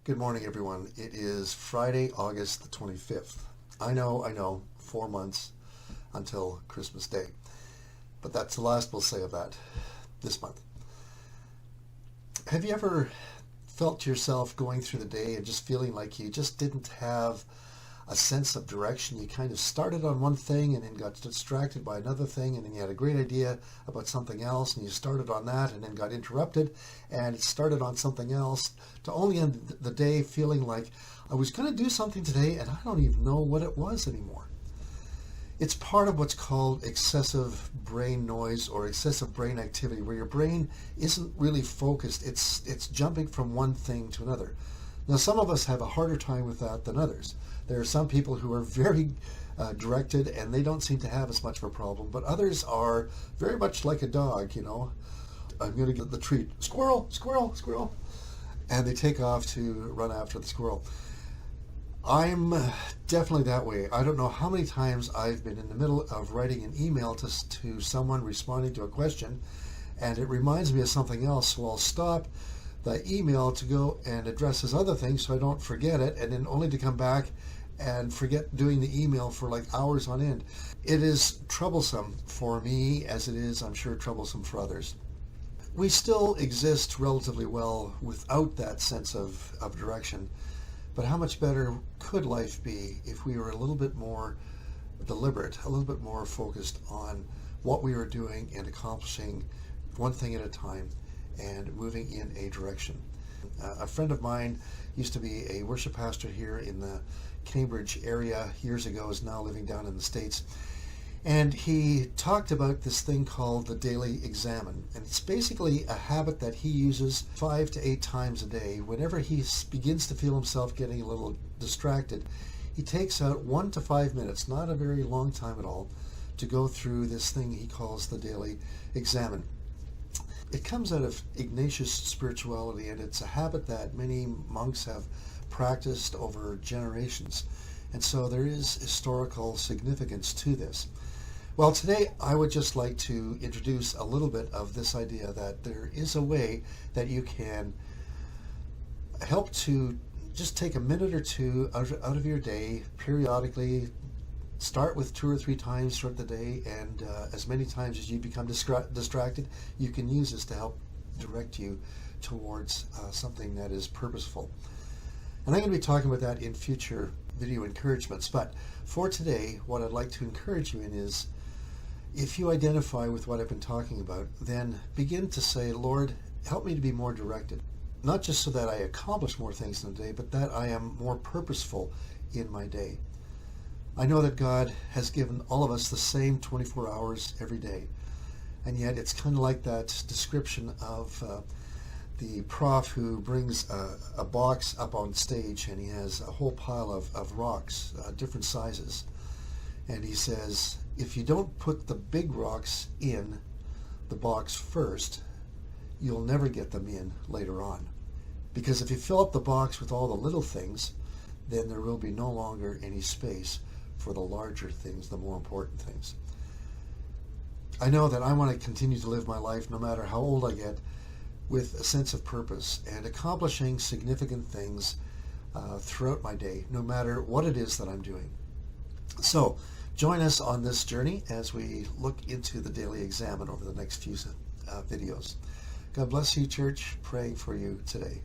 Good morning, everyone. It is Friday, August the 25th. I know, 4 months until Christmas Day. But that's the last we'll say of that this month. Have you ever felt yourself going through the day and just feeling like you just didn't have a sense of direction? You kind of started on one thing and then got distracted by another thing, and then you had a great idea about something else and you started on that and then got interrupted and it started on something else, to only end the day feeling like I was going to do something today and I don't even know what it was anymore. It's part of what's called excessive brain noise or excessive brain activity, where your brain isn't really focused. It's jumping from one thing to another. Now, some of us have a harder time with that than others. There are some people who are very directed and they don't seem to have as much of a problem, but others are very much like a dog, I'm going to get the treat. Squirrel, squirrel, squirrel. And they take off to run after the squirrel. I'm definitely that way. I don't know how many times I've been in the middle of writing an email to someone responding to a question, and it reminds me of something else, so I'll stop the email to go and address this other thing so I don't forget it, and then only to come back and forget doing the email for like hours on end. It is troublesome for me, as it is, I'm sure, troublesome for others. We still exist relatively well without that sense of direction, but how much better could life be if we were a little bit more deliberate, a little bit more focused on what we were doing and accomplishing one thing at a time and moving in a direction. A friend of mine used to be a worship pastor here in the Cambridge area years ago, is now living down in the States. And he talked about this thing called the daily Examen. And it's basically a habit that he uses 5 to 8 times a day. Whenever he begins to feel himself getting a little distracted, he takes out 1 to 5 minutes, not a very long time at all, to go through this thing he calls the daily Examen. It comes out of Ignatius spirituality, and it's a habit that many monks have practiced over generations. And so there is historical significance to this. Well, today I would just like to introduce a little bit of this idea that there is a way that you can help to just take a minute or two out of your day periodically. Start with 2 or 3 times throughout the day, and as many times as you become distracted, you can use this to help direct you towards something that is purposeful. And I'm going to be talking about that in future video encouragements. But for today, what I'd like to encourage you in is, if you identify with what I've been talking about, then begin to say, Lord, help me to be more directed. Not just so that I accomplish more things in a day, but that I am more purposeful in my day. I know that God has given all of us the same 24 hours every day. And yet it's kind of like that description of the prof who brings a box up on stage, and he has a whole pile of rocks, different sizes. And he says, if you don't put the big rocks in the box first, you'll never get them in later on. Because if you fill up the box with all the little things, then there will be no longer any space for the larger things, the more important things. I know that I want to continue to live my life, no matter how old I get, with a sense of purpose and accomplishing significant things throughout my day, no matter what it is that I'm doing. So join us on this journey as we look into the daily Examen over the next few videos. God bless you, church. Praying for you today.